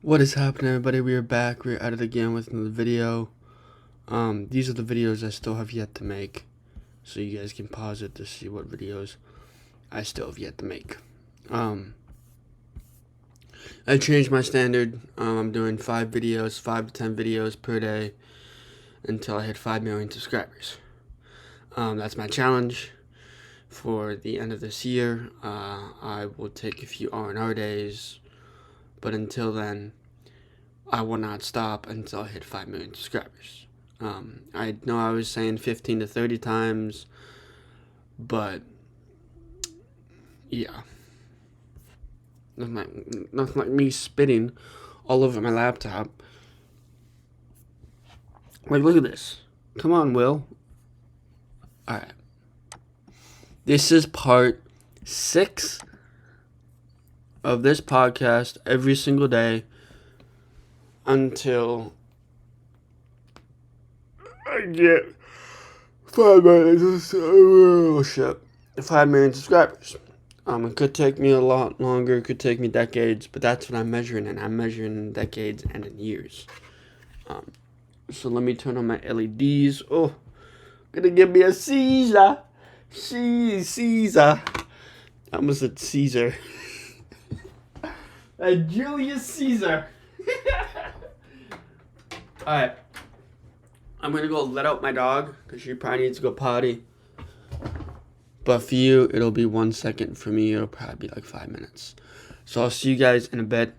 What is happening, everybody? We are back. We're at it again with another video. These are the videos I still have yet to make, so you guys can pause it to see what videos I still have yet to make. I changed my standard. I'm doing 5 to 10 videos per day until I hit 5 million subscribers. That's my challenge for the end of this year. I will take a few R&R days, but until then, I will not stop until I hit 5 million subscribers. I know I was saying 15 to 30 times, but yeah. Nothing like me spitting all over my laptop. Like, look at this. Come on, Will. Alright. This is part 6 of this podcast every single day until I get 5 million. Oh shit, 5 million subscribers. It could take me a lot longer. It could take me decades, but that's what I'm measuring in. I'm measuring in decades and in years. So let me turn on my LEDs. Oh, gonna give me a Caesar. Caesar. I almost said Caesar. A Julius Caesar. Alright. I'm gonna go let out my dog because she probably needs to go potty. But for you, it'll be 1 second. For me, it'll probably be like 5 minutes. So I'll see you guys in a bit.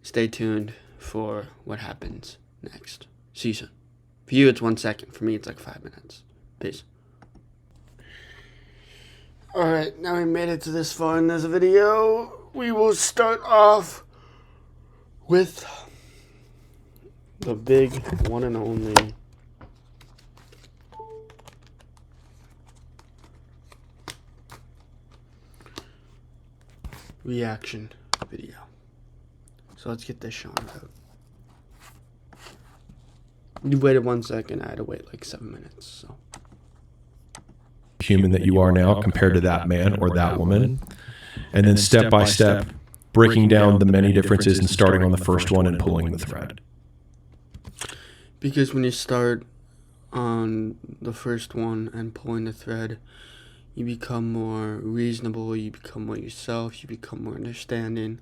Stay tuned for what happens next. See you soon. For you, it's 1 second. For me, it's like 5 minutes. Peace. Alright, now we made it to this far in this video. We will start off with the big one and only reaction video. So let's get this shown out. You waited 1 second. I had to wait like 7 minutes. So human that you are now compared to that man or that woman, and then step by step breaking down the many differences and starting on the first one and pulling the thread. Because when you start on the first one and pulling the thread, you become more reasonable, you become more yourself, you become more understanding.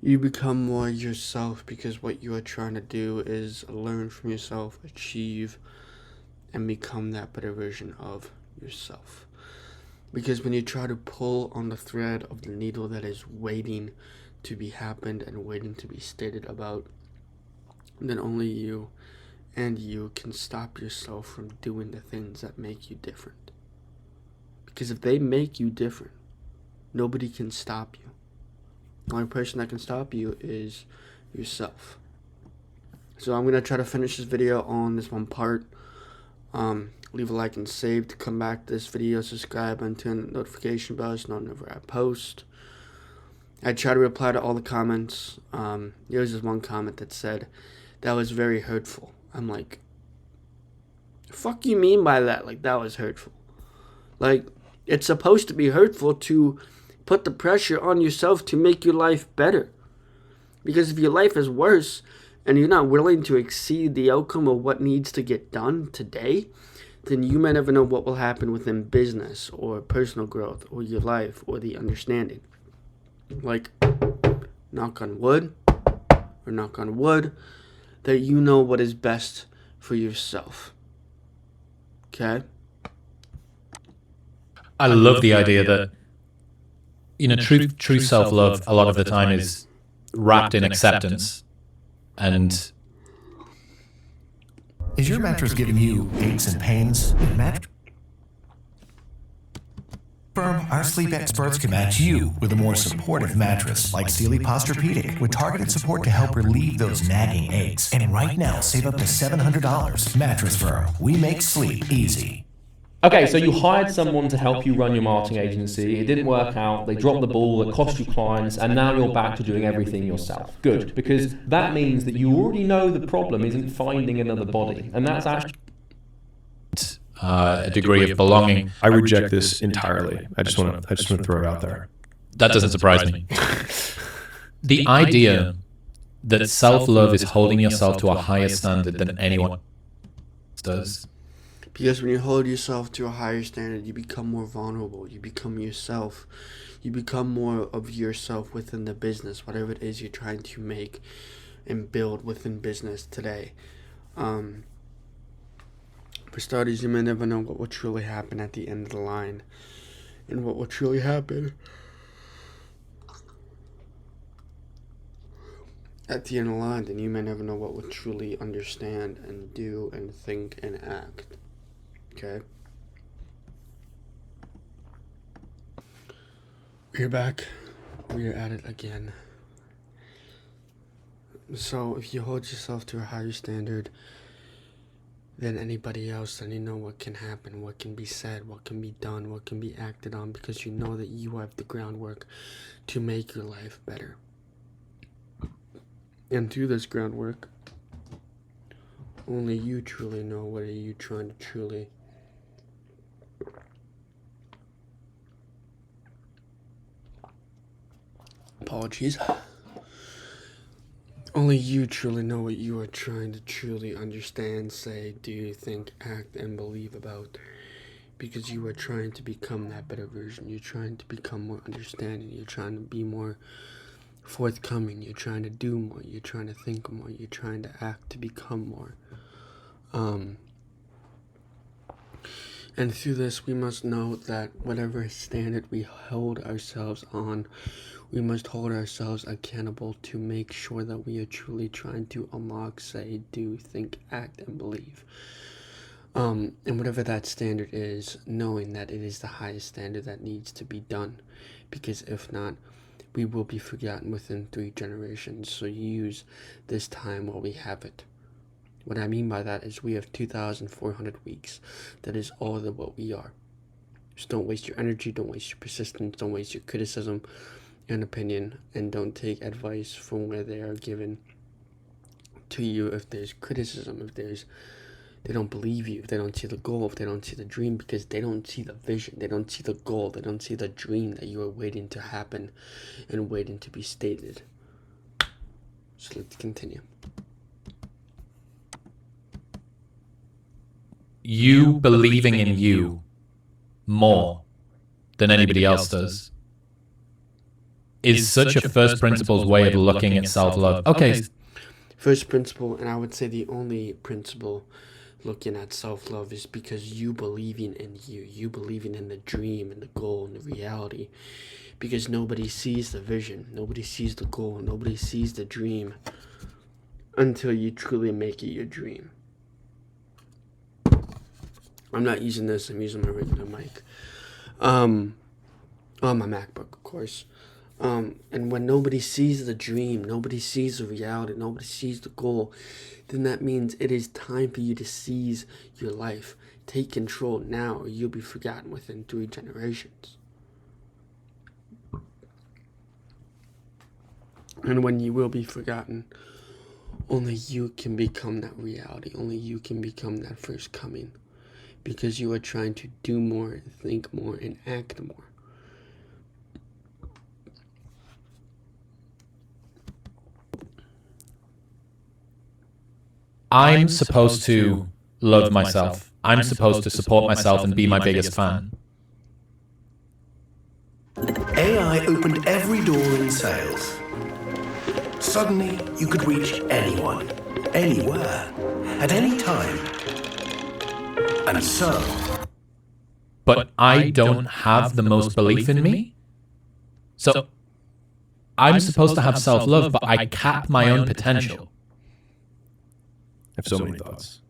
You become more yourself because what you are trying to do is learn from yourself, achieve, and become that better version of yourself. Because when you try to pull on the thread of the needle that is waiting to be happened and waiting to be stated about, then only you and you can stop yourself from doing the things that make you different. Because if they make you different, nobody can stop you. The only person that can stop you is yourself. So I'm going to try to finish this video on this one part. Leave a like and save to come back to this video. Subscribe and turn the notification bell so whenever I post. I try to reply to all the comments. There was this one comment that said, that was very hurtful. I'm like, fuck you mean by that? Like, that was hurtful. Like, it's supposed to be hurtful to put the pressure on yourself to make your life better. Because if your life is worse and you're not willing to exceed the outcome of what needs to get done today, then you may never know what will happen within business or personal growth or your life or the understanding. Like, knock on wood, that you know what is best for yourself. Okay? I love the idea that, you know, true self-love a lot of the time is wrapped in acceptance. And is your mattress giving you aches and pains? Firm, our sleep experts can match you with a more supportive mattress like Sealy Posturepedic with targeted support to help relieve those nagging aches. And right now, save up to $700. Mattress Firm, we make sleep easy. Okay, so you hired someone to help you run your marketing agency. It didn't work out. They dropped the ball. It cost you clients, and now you're back to doing everything yourself. Good, because that means that you already know the problem isn't finding another body, and that's actually a degree of belonging. I reject this entirely. I just want to throw it out there. That doesn't surprise me. The idea that self-love is holding yourself to a higher standard than anyone does. Because when you hold yourself to a higher standard, you become more vulnerable. You become yourself. You become more of yourself within the business, whatever it is you're trying to make and build within business today. For starters, you may never know what will truly happen at the end of the line. And what will truly happen at the end of the line, then you may never know what will truly understand and do and think and act. Okay. We're back. We're at it again. So if you hold yourself to a higher standard than anybody else, then you know what can happen, what can be said, what can be done, what can be acted on, because you know that you have the groundwork to make your life better. And through this groundwork, only you truly know what are you trying to truly apologies. Only you truly know what you are trying to truly understand, say, do, think, act, and believe about. Because you are trying to become that better version. You're trying to become more understanding. You're trying to be more forthcoming. You're trying to do more. You're trying to think more. You're trying to act to become more. And through this, we must know that whatever standard we hold ourselves on, we must hold ourselves accountable to make sure that we are truly trying to unlock, say, do, think, act, and believe. And whatever that standard is, knowing that it is the highest standard that needs to be done. Because if not, we will be forgotten within 3 generations. So use this time while we have it. What I mean by that is we have 2,400 weeks. That is all of what we are. Just don't waste your energy, don't waste your persistence, don't waste your criticism and opinion, and don't take advice from where they are given to you if there's criticism, if they don't believe you, if they don't see the goal, if they don't see the dream, because they don't see the vision, they don't see the goal, they don't see the dream that you are waiting to happen and waiting to be stated. So let's continue. You believing in you more than anybody else does is such a first principles way of looking at self-love. Okay. First principle, and I would say the only principle looking at self-love, is because you believing in you believing in the dream and the goal and the reality, because nobody sees the vision, nobody sees the goal, nobody sees the dream until you truly make it your dream. I'm not using this, I'm using my regular mic. On my MacBook, of course. And when nobody sees the dream, nobody sees the reality, nobody sees the goal, then that means it is time for you to seize your life. Take control now, or you'll be forgotten within 3 generations. And when you will be forgotten, only you can become that reality. Only you can become that first coming. Because you are trying to do more, think more, and act more. I'm supposed to love myself. I'm supposed to support myself and be my biggest fan. AI opened every door in sales. Suddenly, you could reach anyone, anywhere, at any time. And so... But I don't have the most belief in me. So I'm supposed to have self-love, but I cap my own potential. I have so many thoughts.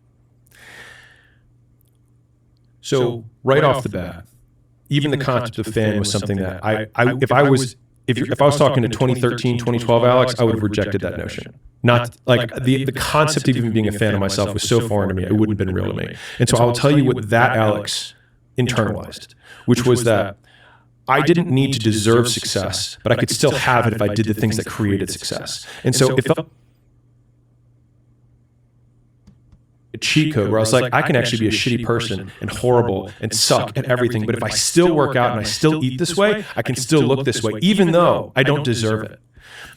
So right off the bat, even the concept of fan was something that if I was talking to 2013, 2012 Alex, I would have rejected that notion. Not like the concept of even being a fan of myself was so foreign to me, it wouldn't have been real to me. And so I'll tell you what that Alex internalized, which was that I didn't need to deserve success, but I could still have it if I did the things that created success. And so it felt a cheat code where I was like, I can actually be a shitty person and horrible and suck at everything, but if I still work out and I still eat this way, I can still look this way, even though I don't deserve it.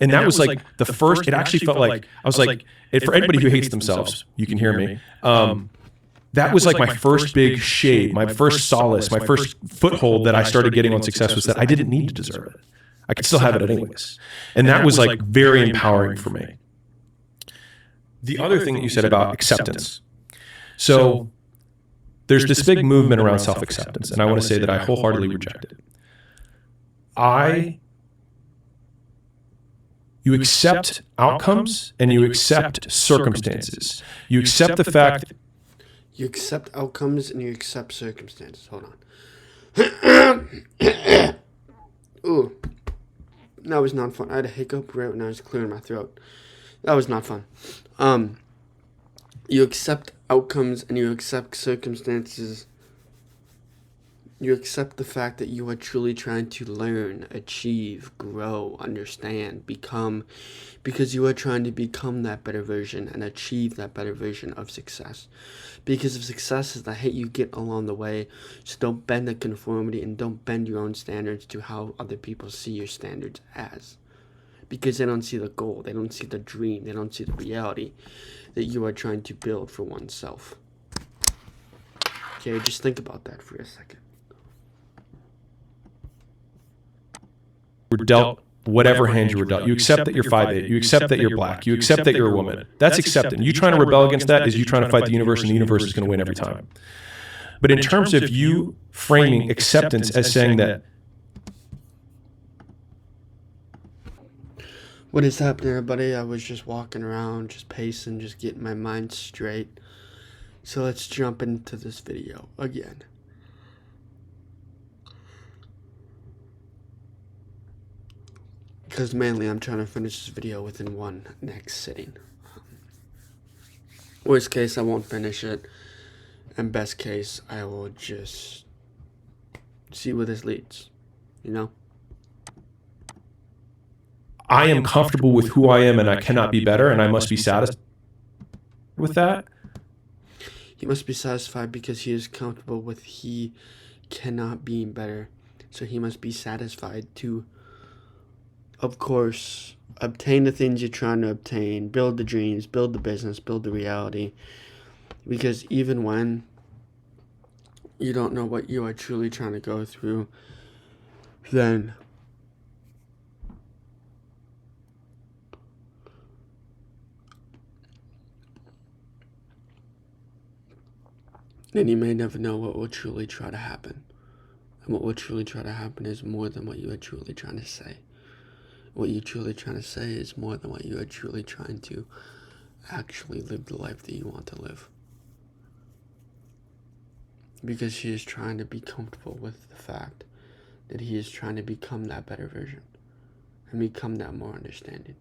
And that was like the first, it actually felt like, I was like, for anybody who hates themselves, you can hear me. That was like my first big shade, my first solace, my first foothold that I started getting on success was that I didn't need to deserve it. I could still have it anyways. And that was like very empowering for me. The other thing that you said about acceptance. So there's this big movement around self-acceptance, and I want to say that I wholeheartedly reject it. You accept outcomes and you accept circumstances. You accept the fact that you accept outcomes and you accept circumstances. Hold on. Ooh. That was not fun. I had a hiccup right when I was clearing my throat. That was not fun. You accept outcomes and you accept circumstances. You accept the fact that you are truly trying to learn, achieve, grow, understand, become, because you are trying to become that better version and achieve that better version of success. Because of successes that hit you get along the way, so don't bend the conformity and don't bend your own standards to how other people see your standards as. Because they don't see the goal, they don't see the dream, they don't see the reality that you are trying to build for oneself. Okay, just think about that for a second. were dealt whatever hand you were dealt. You accept that you're 5'8", you accept that you're black, you accept that you're a woman. That's accepting. You trying to rebel against that is you trying to fight the universe, and the universe is going to win every time. But in terms of you framing acceptance as saying that, what is happening, everybody? I was just walking around, just pacing, just getting my mind straight. So let's jump into this video again. Because mainly I'm trying to finish this video within one next sitting. Worst case, I won't finish it. And best case, I will just see where this leads. You know? I am comfortable with who I am and I cannot be better and I must be satisfied with that. He must be satisfied because he is comfortable with he cannot be better. So he must be satisfied to, of course, obtain the things you're trying to obtain, build the dreams, build the business, build the reality. Because even when you don't know what you are truly trying to go through, then you may never know what will truly try to happen. And what will truly try to happen is more than what you are truly trying to say. What you're truly trying to say is more than what you are truly trying to actually live the life that you want to live. Because he is trying to be comfortable with the fact that he is trying to become that better version. And become that more understanding.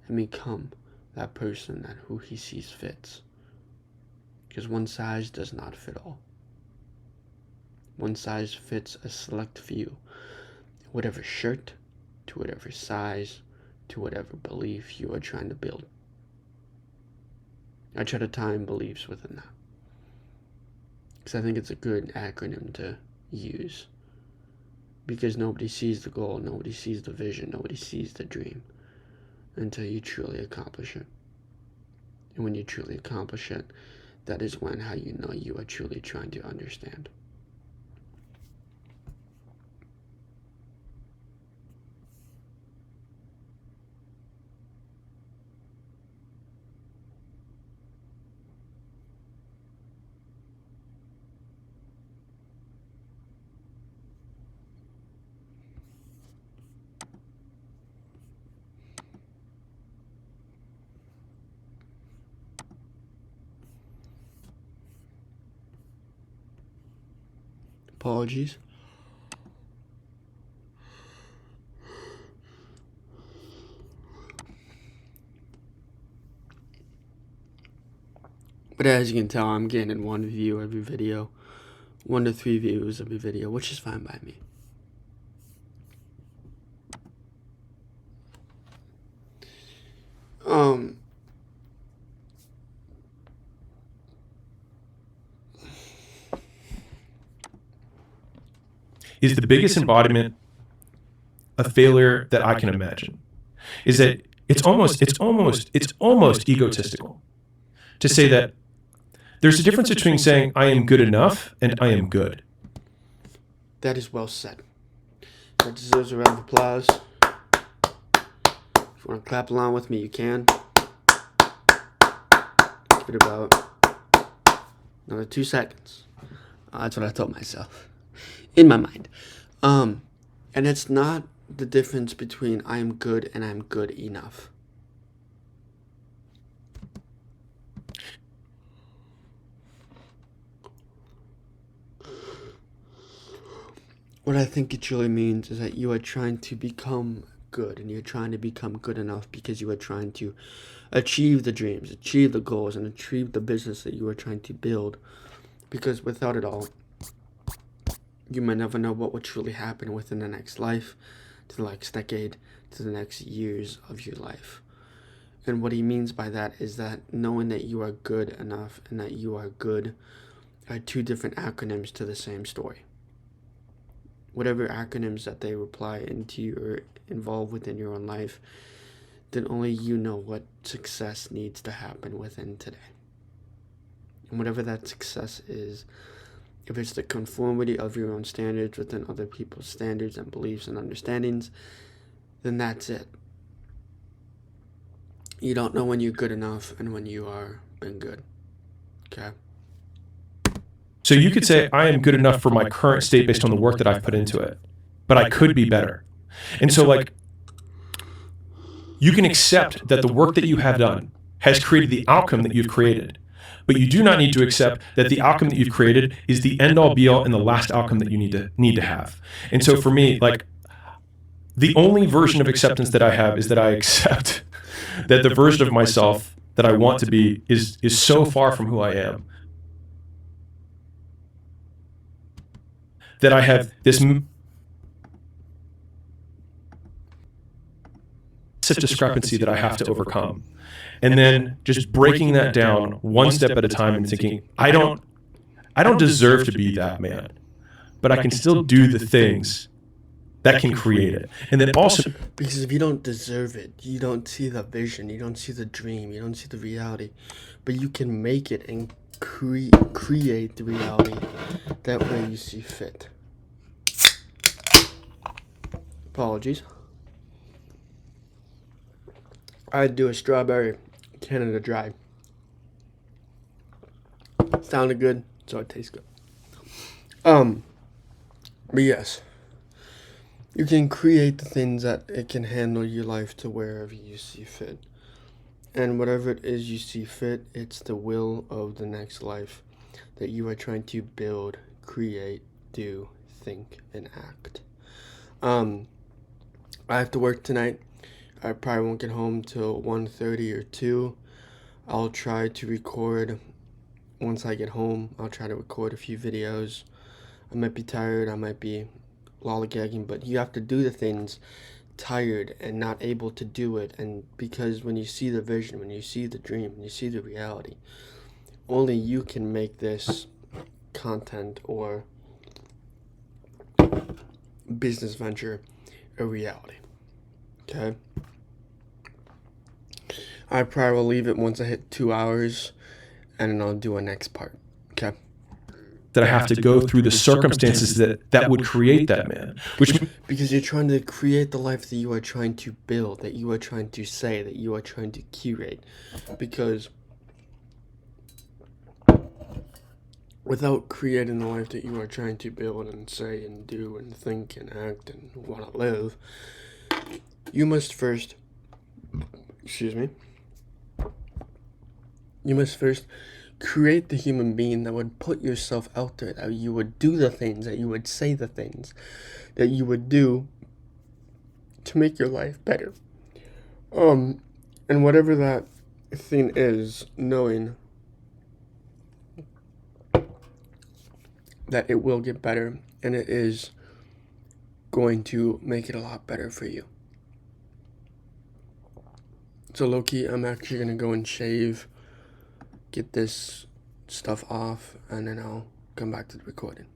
And become that person that who he sees fits. Because one size does not fit all. One size fits a select few. Whatever shirt, to whatever size, to whatever belief you are trying to build. I try to tie in beliefs within that. Because I think it's a good acronym to use. Because nobody sees the goal, nobody sees the vision, nobody sees the dream until you truly accomplish it. And when you truly accomplish it, that is when how you know you are truly trying to understand. Apologies. But as you can tell, I'm getting one view every video, 1 to 3 views of a video, which is fine by me. Is the biggest embodiment of failure that I can imagine. Is that it's almost egotistical to say that there's a difference between saying I am good enough and I am good. That is well said. That deserves a round of applause. If you want to clap along with me, you can. Give it about another 2 seconds. That's what I told myself in my mind. And it's not the difference between I am good and I'm good enough. What I think it truly means is that you are trying to become good, and you're trying to become good enough because you are trying to achieve the dreams, achieve the goals, and achieve the business that you are trying to build. Because without it all, you might never know what will truly happen within the next life, to the next decade, to the next years of your life. And what he means by that is that knowing that you are good enough and that you are good are 2 different acronyms to the same story. Whatever acronyms that they apply into or involve within your own life, then only you know what success needs to happen within today. And whatever that success is, if it's the conformity of your own standards within other people's standards and beliefs and understandings, then that's it. You don't know when you're good enough and when you are being good. Okay? So you could say I am good enough for my current state based on the work that I've put into it, but I could be better. And so like, you can accept that the work that you have done has created the outcome that you've created, but you do not need to accept that the outcome that you've created is the end all be all and the last outcome that you need to have. And so for me, like, the only version of acceptance that I have is that I accept that the version of myself that I want to be is so far from who I am, that I have this discrepancy that I have to overcome. And then just breaking that down one step at a time and thinking, I don't deserve to be that man, but I can still do the things that can create it. And then also, because if you don't deserve it, you don't see the vision, you don't see the dream, you don't see the reality, but you can make it and create the reality that way you see fit. Apologies. I'd do a strawberry Canada Dry. Sounded good, so it tastes good. But yes, you can create the things that it can handle your life to wherever you see fit. And whatever it is you see fit, it's the will of the next life that you are trying to build, create, do, think, and act. I have to work tonight. I probably won't get home till 1:30 or 2. I'll try to record once I get home. I'll try to record a few videos. I might be tired, I might be lollygagging, but you have to do the things tired and not able to do it. And because when you see the vision, when you see the dream, when you see the reality, only you can make this content or business venture a reality. Okay? I probably will leave it once I hit 2 hours, and then I'll do a next part. Okay? that I have to go through the circumstances that would create that man. Because you're trying to create the life that you are trying to build, that you are trying to say, that you are trying to curate. Because without creating the life that you are trying to build and say and do and think and act and want to live, you must first, create the human being that would put yourself out there, that you would do the things, that you would say the things, that you would do to make your life better. And whatever that thing is, knowing that it will get better, and it is going to make it a lot better for you. So low-key, I'm actually going to go and shave, get this stuff off, and then I'll come back to the recording.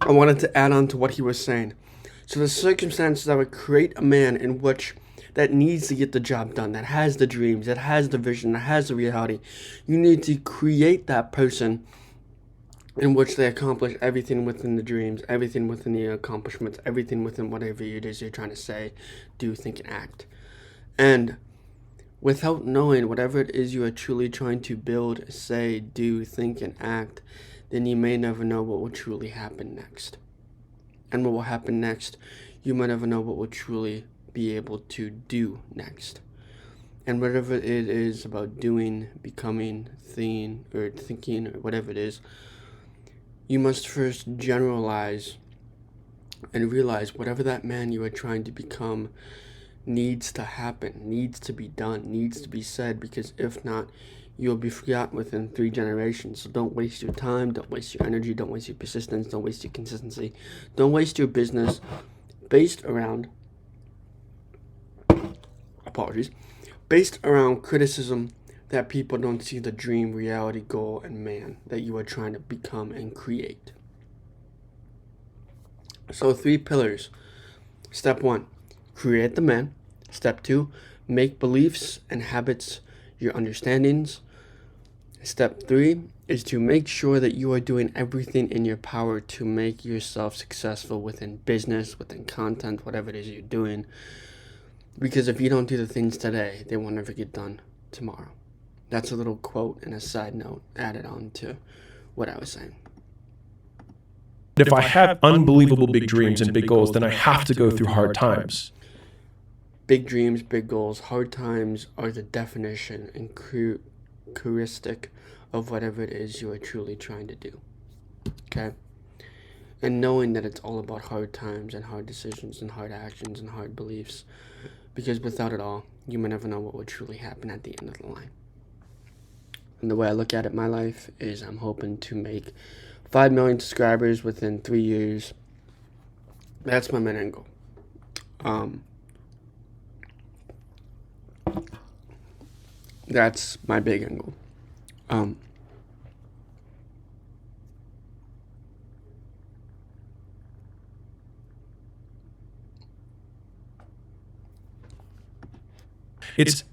I wanted to add on to what he was saying. So the circumstances that would create a man in which that needs to get the job done, that has the dreams, that has the vision, that has the reality, you need to create that person in which they accomplish everything within the dreams, everything within the accomplishments, everything within whatever it is you're trying to say, do, think, and act. And without knowing whatever it is you are truly trying to build, say, do, think, and act, then you may never know what will truly happen next. And what will happen next, you might never know what will truly be able to do next. And whatever it is about doing, becoming, thinking, or whatever it is, you must first generalize and realize whatever that man you are trying to become needs to happen, needs to be done, needs to be said, because if not, you'll be forgotten within 3 generations. So don't waste your time, don't waste your energy, don't waste your persistence, don't waste your consistency, don't waste your business based around criticism that people don't see the dream, reality, goal, and man that you are trying to become and create. So 3 pillars. Step 1, create the man. Step 2, make beliefs and habits your understandings. Step 3 is to make sure that you are doing everything in your power to make yourself successful within business, within content, whatever it is you're doing. Because if you don't do the things today, they will never get done tomorrow. That's a little quote and a side note added on to what I was saying. If I have unbelievable big dreams and big goals, then I have to go through hard times. Big dreams, big goals, hard times are the definition and characteristic of whatever it is you are truly trying to do. Okay? And knowing that it's all about hard times and hard decisions and hard actions and hard beliefs. Because without it all, you may never know what will truly happen at the end of the line. And the way I look at it, my life, is I'm hoping to make 5 million subscribers within 3 years. That's my main end goal. That's my big end goal. It's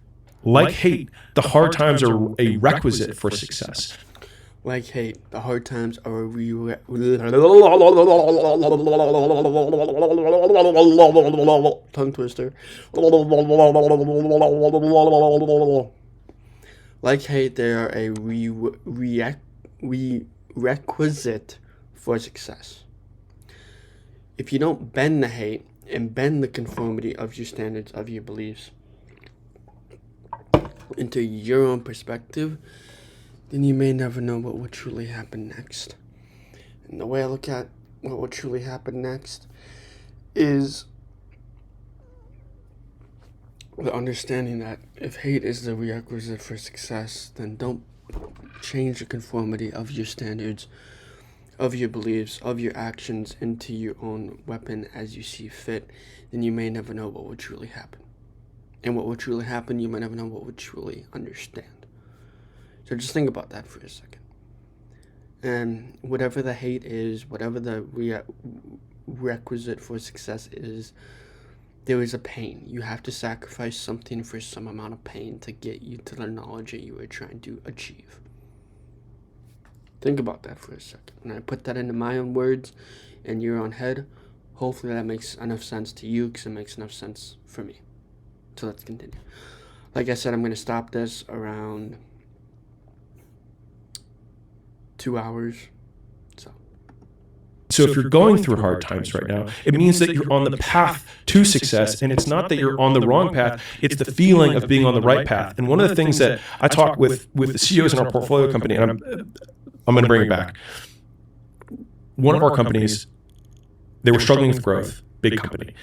like hate. The hard times are a requisite for success. Like hate, the hard times are a tongue twister. Like hate, they are a requisite for success. If you don't bend the hate and bend the conformity of your standards, of your beliefs, into your own perspective, then you may never know what will truly happen next. And the way I look at what will truly happen next is the understanding that if hate is the prerequisite for success, then don't change the conformity of your standards, of your beliefs, of your actions into your own weapon as you see fit. Then you may never know what will truly happen. And what will truly happen, you might never know what will truly understand. So just think about that for a second. And whatever the hate is, whatever the requisite for success is, there is a pain. You have to sacrifice something for some amount of pain to get you to the knowledge that you are trying to achieve. Think about that for a second. And I put that into my own words in your own head. Hopefully that makes enough sense to you, because it makes enough sense for me. So let's continue. Like I said, I'm going to stop this around 2 hours. So if you're going through hard times right now, it means that you're on the path to success, and it's not that you're on the wrong path, it's the feeling of being on the right path. And one of the things that I talk with the CEOs in our portfolio company, and I'm going to bring it back. One of our companies, they were struggling with growth, big company.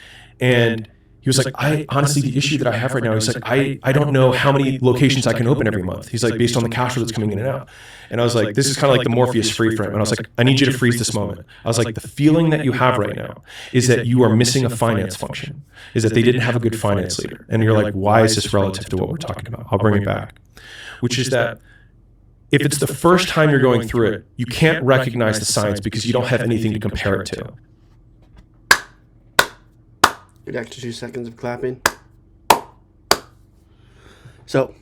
And he was like, I honestly, the issue that I have right now, he's like, I don't know how many locations I can open every month. He's like, based on the cash flow that's coming in and out. And I was like, this is kind of like the Morpheus free frame. And I was like, I need you to freeze this moment. I was like, the feeling that you have right now is that you are missing a finance function, is that they didn't have a good finance leader. And you're like, why is this relative to what we're talking about? I'll bring it back. Which is that if it's the first time you're going through it, you can't recognize the signs because you don't have anything to compare it to. Good extra 2 seconds of clapping. So,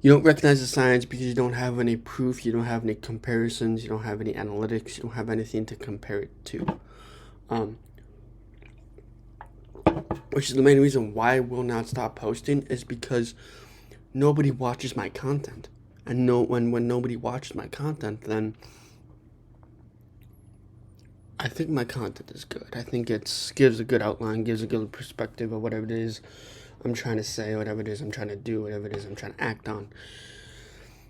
you don't recognize the signs because you don't have any proof, you don't have any comparisons, you don't have any analytics, you don't have anything to compare it to. Which is the main reason why I will not stop posting, is because nobody watches my content. And when nobody watches my content, then I think my content is good. I think it gives a good outline, gives a good perspective of whatever it is I'm trying to say, whatever it is I'm trying to do, whatever it is I'm trying to act on.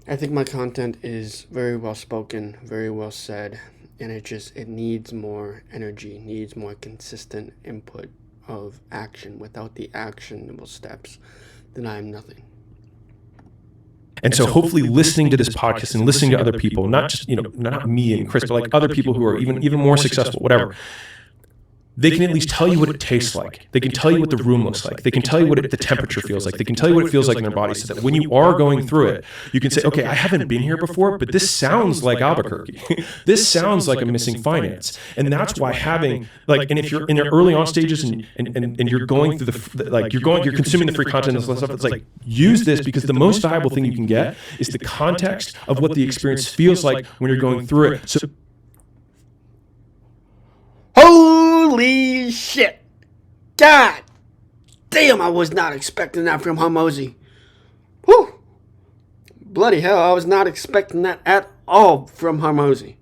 I think my content is very well spoken, very well said, and it needs more energy, needs more consistent input of action. Without the actionable steps, then I am nothing. And so hopefully listening to this podcast and listening to other people, not just, not me and Chris, but like other people who are even more successful, whatever, they can at least tell you what it tastes like. They can tell you what the room looks like. They can tell you what the temperature feels like. They can tell you what it feels like in their body, so that when you are going through it, you can say, okay, I haven't been here before, but this sounds like Albuquerque. This sounds like I'm missing finance. And that's why having, and if you're in your early on stages and you're going through you're consuming the free content and stuff, it's like, use this, because the most valuable thing you can get is the context of what the experience feels like when you're going through it. So, holy shit! God damn, I was not expecting that from Hormozi. Whew! Bloody hell, I was not expecting that at all from Hormozi.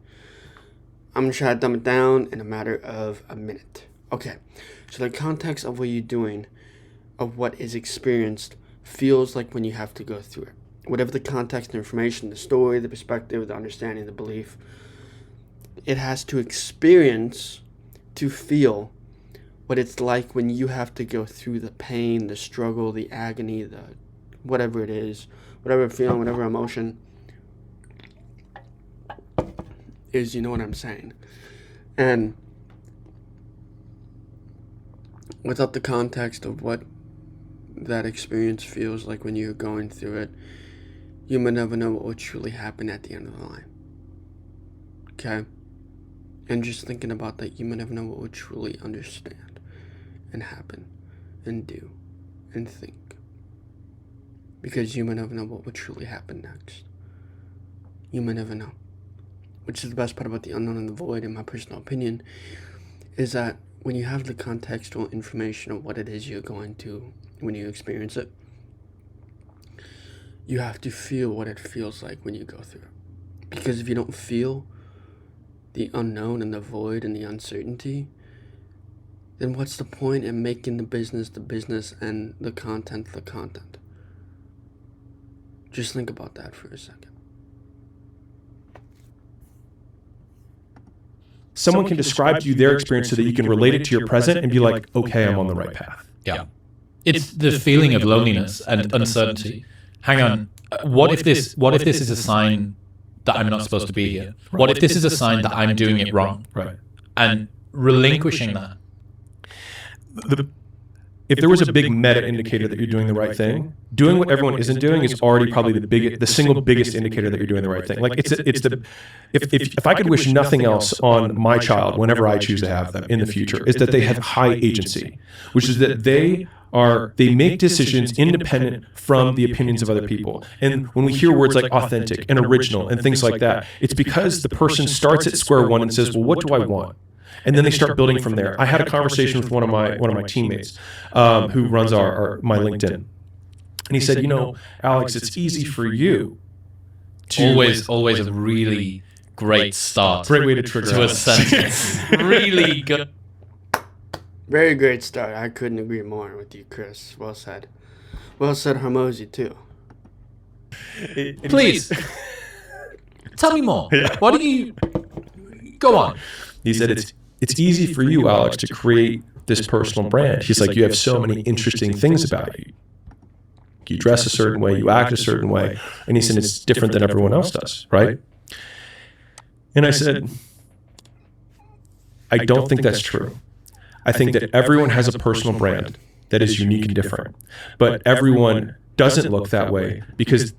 I'm gonna try to dumb it down in a matter of a minute. Okay, so the context of what you're doing, of what is experienced, feels like when you have to go through it. Whatever the context, the information, the story, the perspective, the understanding, the belief, it has to experience to feel what it's like when you have to go through the pain, the struggle, the agony, the whatever it is, whatever feeling, whatever emotion is, you know what I'm saying? And without the context of what that experience feels like when you're going through it, you may never know what will truly happen at the end of the line. Okay? And just thinking about that, you may never know what will truly understand and happen and do and think. Because you may never know what will truly happen next. You may never know. Which is the best part about the unknown and the void, in my personal opinion, is that when you have the contextual information of what it is you're going to when you experience it, you have to feel what it feels like when you go through it. Because if you don't feel the unknown and the void and the uncertainty, then what's the point in making the business and the content the content? Just think about that for a second. someone can describe to you their experience so that you can relate it to your present and be like, okay, I'm on the right path. Yeah. It's the feeling of loneliness and uncertainty. Hang on. What if this is a sign that I'm not supposed to be here? What if this is a sign that I'm doing it wrong? Right. And relinquishing that. If there was a big meta indicator that you're doing the right thing, doing what everyone isn't doing is already probably the single biggest indicator that you're doing the right thing. Like if I could wish nothing else on my child whenever I choose to have them in the future, is that they have high agency, which is that they make decisions independent from the opinions of other people. And when we hear words like authentic and original and things like that, it's because the person starts at square one and says, well, what do I want? And then they start building from there. I had a conversation with one of my teammates who runs my LinkedIn, and he said, Alex, it's easy for you to always a really great start. Great way to trigger to a Alex. sentence. Really good. Very great start. I couldn't agree more with you, Chris. Well said. Well said, Hormozi, too. Please, tell me more. Why don't you go on? He said it's easy for you, Alex, to create this personal brand. He's like, you have so many interesting things about you. You dress a certain way, you act a certain way. And he said, it's different than everyone else does, right? And I said, I don't think that's true. I think that everyone has a personal brand that is unique and different. But everyone doesn't look that way because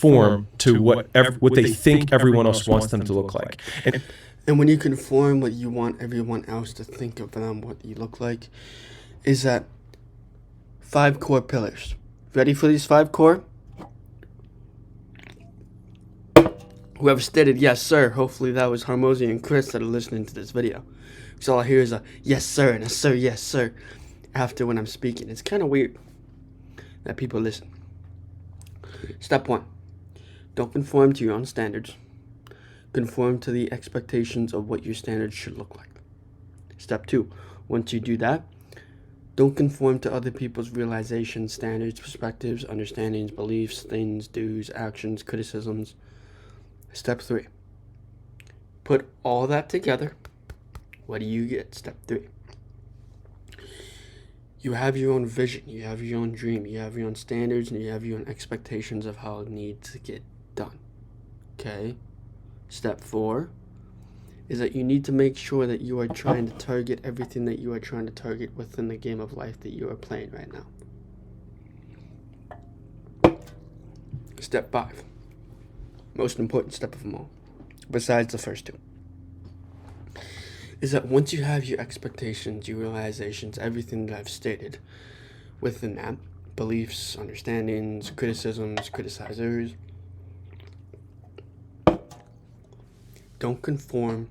conform to what they think everyone else wants them to look like. And when you conform what you want everyone else to think of them, what you look like, is that 5 core pillars. Ready for these 5 core? Whoever stated yes, sir, hopefully that was Hormozi and Chris that are listening to this video. Because all I hear is a yes, sir, and a sir, yes, sir, after when I'm speaking. It's kind of weird that people listen. Step 1. Don't conform to your own standards. Conform to the expectations of what your standards should look like. Step 2. Once you do that, don't conform to other people's realizations, standards, perspectives, understandings, beliefs, things, do's, actions, criticisms. Step 3. Put all that together. What do you get? Step 3. You have your own vision, you have your own dream, you have your own standards, and you have your own expectations of how it needs to get done. Okay? Step 4 is that you need to make sure that you are trying to target everything that you are trying to target within the game of life that you are playing right now. Step 5. Most important step of them all, besides the first 2, is that once you have your expectations, your realizations, everything that I've stated within that, beliefs, understandings, criticisms, criticizers, don't conform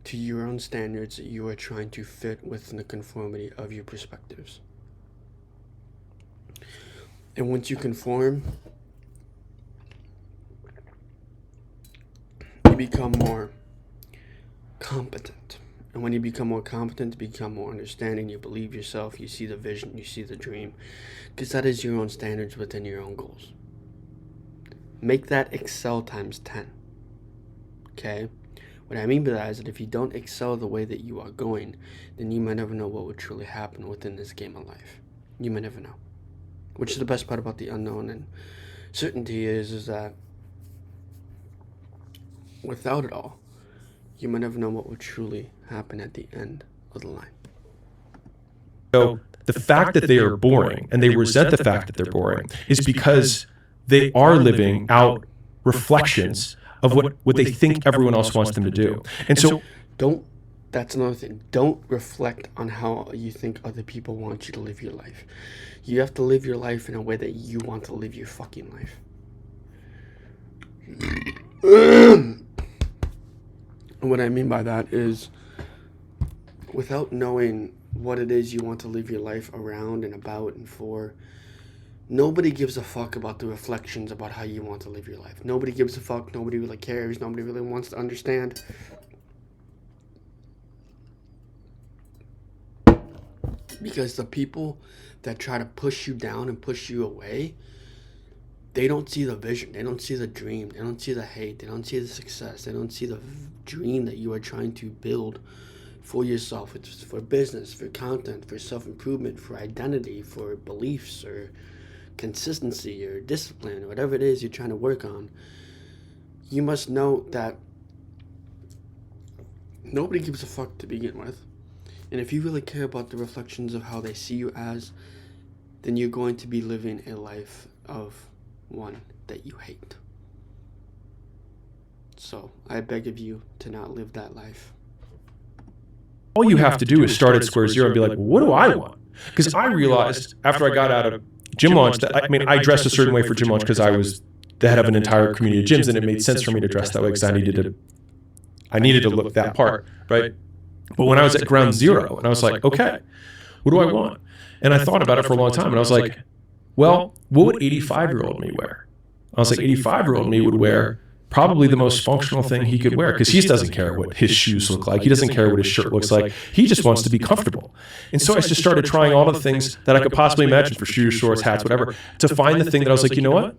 to your own standards that you are trying to fit within the conformity of your perspectives. And once you conform, you become more competent. And when you become more competent, you become more understanding, you believe yourself, you see the vision, you see the dream, because that is your own standards within your own goals. Make that excel times 10. Okay? What I mean by that is that if you don't excel the way that you are going, then you might never know what would truly happen within this game of life. You might never know. Which is the best part about the unknown and certainty is that without it all, you might never know what will truly happen at the end of the line. So the fact that they are boring and they resent the fact that they're boring is because they are living out reflections of what they think everyone else wants them to do. And so that's another thing. Don't reflect on how you think other people want you to live your life. You have to live your life in a way that you want to live your fucking life. And what I mean by that is, without knowing what it is you want to live your life around and about and for, nobody gives a fuck about the reflections about how you want to live your life. Nobody gives a fuck. Nobody really cares. Nobody really wants to understand. Because the people that try to push you down and push you away, they don't see the vision. They don't see the dream. They don't see the hate. They don't see the success. They don't see the dream that you are trying to build for yourself. It's for business, for content, for self-improvement, for identity, for beliefs, or consistency, or discipline, or whatever it is you're trying to work on. You must know that Nobody gives a fuck to begin with. And if you really care about the reflections of how they see you as, then you're going to be living a life of one that you hate. So I beg of you to not live that life. All you have to do is start at square zero and be like, well, what do I want? Because I realized after I got out of gym launch that, I dressed a certain way for gym launch because I was the head of an entire community of gyms, and it made sense for me to dress that way because I needed to look that part, right? But when I was at ground zero and I was like, okay, what do I want? And I thought about it for a long time, and I was like, well, what would 85-year-old me wear? I was like, 85-year-old me would wear probably the most functional thing he could wear, because he doesn't care what his shoes look like. He doesn't care what his shirt looks like. He just wants to be comfortable. And so I just started trying all the things that I could possibly imagine for shoes, shorts, hats, whatever, to find the thing that I was like, you know what?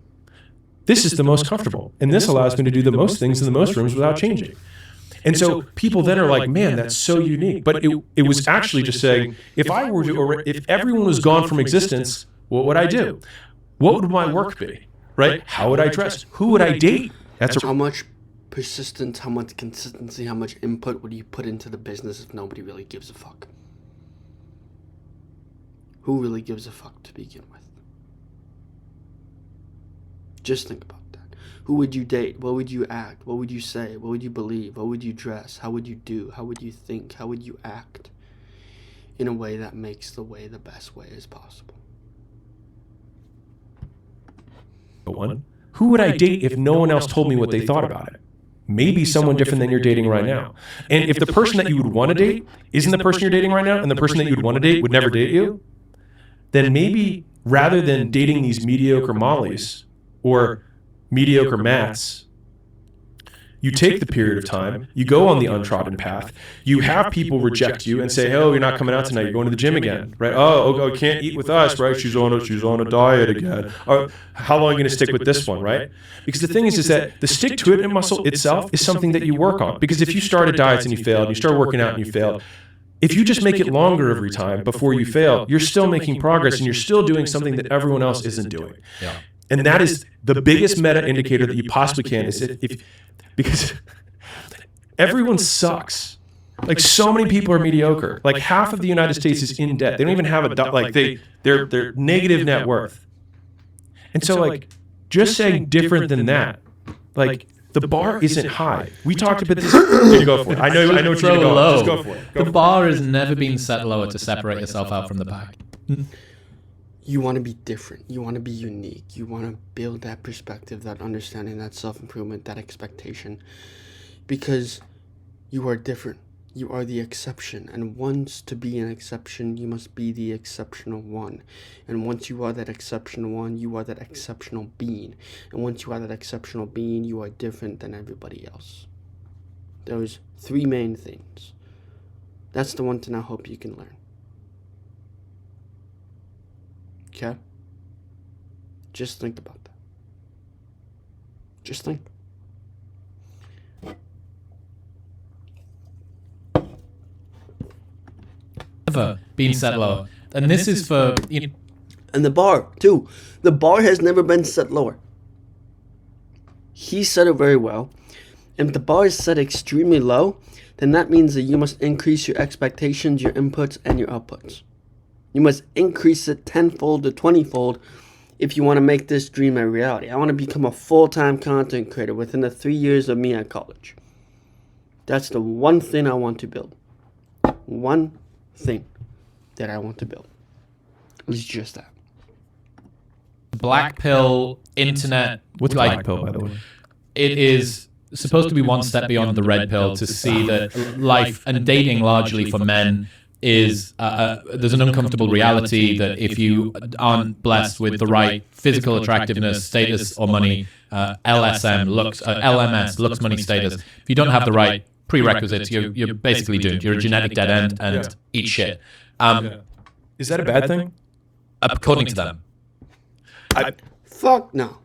This is the most comfortable. And this allows me to do the most things in the most rooms without changing. And so people then are like, man, that's so unique. But it was actually just saying, if everyone was gone from existence, what would I do? What would my work be? Right? How would I dress? Who would I date? How much persistence, how much consistency, how much input would you put into the business if nobody really gives a fuck? Who really gives a fuck to begin with? Just think about that. Who would you date? What would you act? What would you say? What would you believe? What would you dress? How would you do? How would you think? How would you act in a way that makes the way the best way as possible? One. Who would I date if no one else told me what they thought about it? Maybe someone different than you're dating right now. And if the person that you would want to date isn't the person you're dating right now, and the person that you would want to date would never date you, then maybe rather than dating these mediocre mollies or mediocre Matts, you take the period of time, you go on the untrodden path, you have people reject you and say, oh, you're not coming out tonight, you're going to the gym again, right? Oh, can't eat with us, right? She's on a diet again. How long are you going to stick with this one, right? Because the thing is that the stick-to-it muscle itself is something that you work on. Because if you started diets and you failed, you start working out and you failed, if you just make it longer every time before you fail, you're still making progress and you're still doing something that everyone else isn't doing. Yeah. And that is the biggest meta indicator that you possibly can, is because everyone sucks. Like, so many people are mediocre. Like, half of the United States is in debt. They don't even have they're negative net worth. And so, like, just saying different than that, like, the bar isn't high. We talked about this. You go for it. I know what you're going to go. Just go for it. The bar has never been set lower to separate yourself out from the pack. You want to be different. You want to be unique. You want to build that perspective, that understanding, that self-improvement, that expectation. Because you are different. You are the exception. And once to be an exception, you must be the exceptional one. And once you are that exceptional one, you are that exceptional being. And once you are that exceptional being, you are different than everybody else. Those three main things. That's the one thing I hope you can learn. Okay? Just think about that. Just think. Never been set lower. And this is for, And the bar, too. The bar has never been set lower. He said it very well. If the bar is set extremely low, then that means that you must increase your expectations, your inputs, and your outputs. You must increase it 10-fold to 20-fold if you want to make this dream a reality. I want to become a full-time content creator within the 3 years of me at college. That's the one thing I want to build. One thing that I want to build. It's just that. black pill internet. What's black pill, by the way? It is supposed to be one step beyond the red pill to see that life and dating largely for men is there's an uncomfortable reality that if you aren't blessed with the right physical attractiveness, status, or money, LMS, looks, money, status, if you don't have the right prerequisites, you're basically doomed. You're a genetic dead end and eat shit. Is that a bad thing? According to them. Fuck no.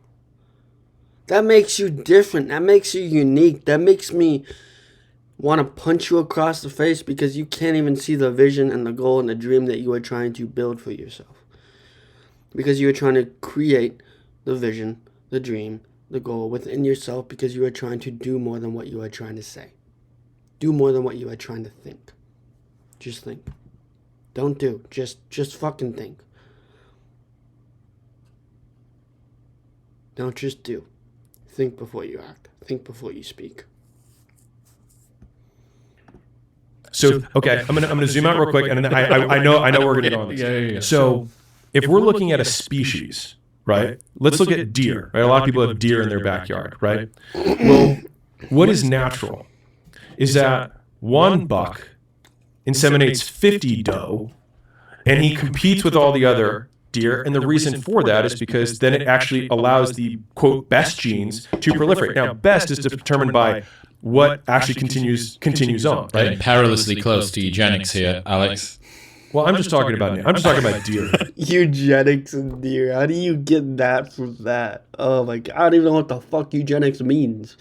That makes you different. That makes you unique. That makes me want to punch you across the face because you can't even see the vision and the goal and the dream that you are trying to build for yourself. Because you are trying to create the vision, the dream, the goal within yourself because you are trying to do more than what you are trying to say. Do more than what you are trying to think. Just think. Don't do. Just fucking think. Don't just do. Think before you act. Think before you speak. So okay, I'm gonna zoom out real quick, and then I know we're gonna go on this. Yeah. So if we're looking at a species, right? Let's look at deer. Right? A lot of people have deer in their backyard, right? Well, what is natural is that one buck inseminates 50 doe, and he competes with all the other deer, and the reason for that is because then it actually allows the quote best genes to proliferate. Now, best is determined by what actually continues on, right? Getting perilously close to eugenics here, Alex. Well, I'm just talking about deer. Eugenics and deer. How do you get that from that? Oh my god, I don't even know what the fuck eugenics means.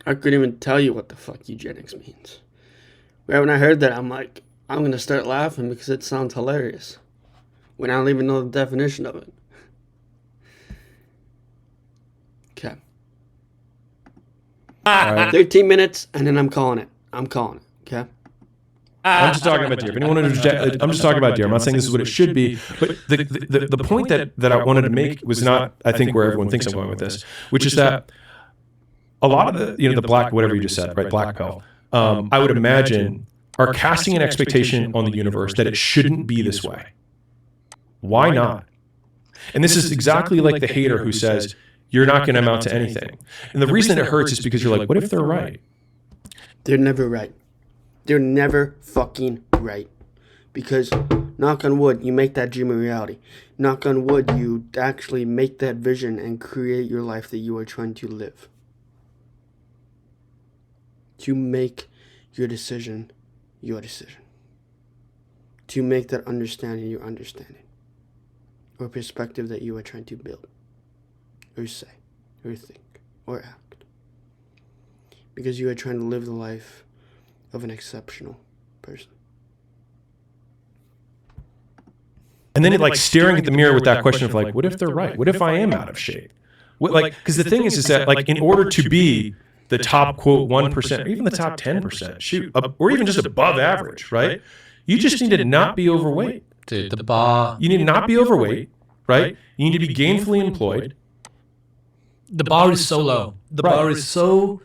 I couldn't even tell you what the fuck eugenics means. When I heard that, I'm like, I'm gonna start laughing because it sounds hilarious. When I don't even know the definition of it. Okay. Right. 13 minutes, and then I'm calling it. Okay? I'm just talking about deer. If anyone understands, I'm just talking about deer. I'm not saying this is what it should be, but the point that I wanted to make was not, I think, where everyone thinks I'm going with this, which is that a lot of the black, whatever you just said, right, black pill, I would imagine are casting an expectation on the universe that it shouldn't be this way. Why not? And this is exactly like the hater who says, you're not going to amount to anything. And the reason it hurts is because you're like, what if they're right? They're never right. They're never fucking right. Because, knock on wood, you make that dream a reality. Knock on wood, you actually make that vision and create your life that you are trying to live. To make your decision your decision. To make that understanding your understanding. Or perspective that you are trying to build. Or say. Or think. Or act. Because you are trying to live the life of an exceptional person. And then like staring at the mirror with that question of like, what if they're right? What if I am out of shape? Because the thing is that like in order to be the top quote 1%, or even the top 10%, shoot, or even just above average, right? You just need to not be overweight. Dude, the bar. You need to not be overweight, right? You need to be gainfully employed. The bar is so low. The bar is so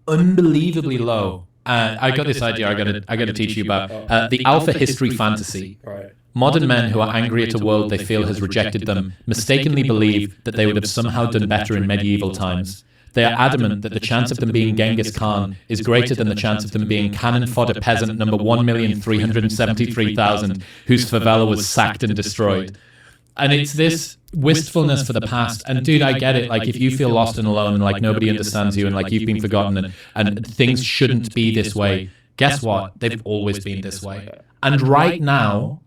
unbelievably low. I got this idea I got to teach you about. The alpha history fantasy. Right. Modern men who are angry at a world they feel has rejected them mistakenly believe that they would have somehow done better in medieval times. They are adamant that the chance of them being Genghis Khan is greater than the chance of them being cannon fodder peasant number 1,373,000 whose favela was sacked and destroyed. And it's this wistfulness for the past. And dude, I get it. Like, if you feel lost and alone and like nobody understands you and like you've been forgotten and things shouldn't be this way, guess what? They've always been this way. And right now,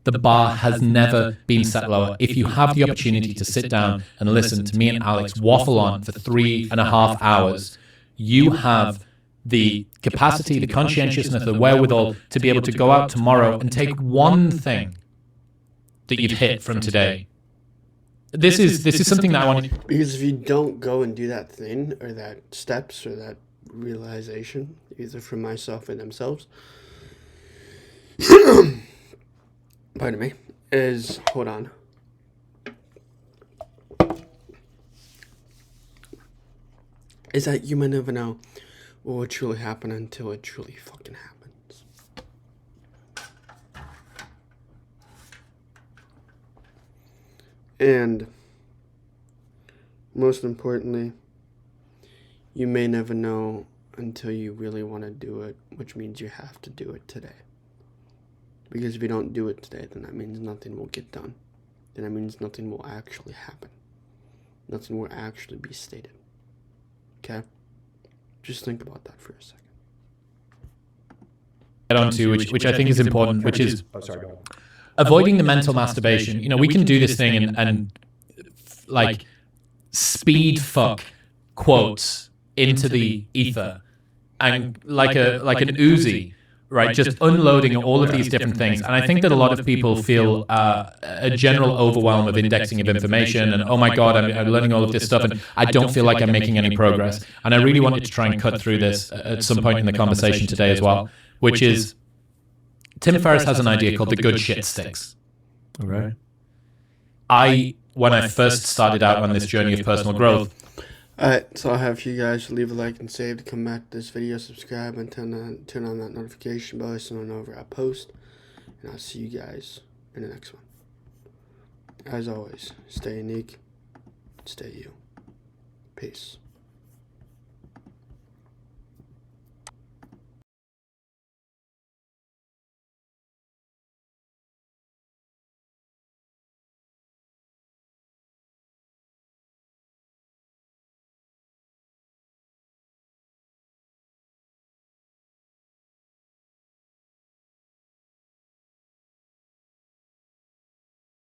the bar has never been set lower. If you have the opportunity to sit down and listen to me and Alex waffle on for 3.5 hours, you have the capacity, the conscientiousness, the wherewithal to be able to go out tomorrow and take one thing that you've hit from today. This is something that I want to... Because if you don't go and do that thing, or that steps, or that realization, either for myself or themselves, pardon me, is, hold on. Is that you might never know what will truly happen until it truly fucking happens. And most importantly, you may never know until you really want to do it, which means you have to do it today. Because if you don't do it today, then that means nothing will get done. Then that means nothing will actually happen. Nothing will actually be stated. Okay? Just think about that for a second. Get onto, which I think is important, which is avoiding the mental masturbation. You know, we can do this thing and like speed fuck quotes into the ether and like an Uzi right? Just unloading all of these different things. And I think that a lot of people feel a general overwhelm of indexing of information and, oh my God, I'm learning all of this stuff and I don't feel like I'm making any progress. And I really wanted to try and cut through this at some point in the conversation today as well, which is Tim Ferriss has an idea called the good shit sticks. Okay. When I first started out on this journey of personal growth, Alright, so I'll have you guys leave a like and save to come back to this video, subscribe, and turn on that notification bell so you know whenever I post. And I'll see you guys in the next one. As always, stay unique, stay you. Peace.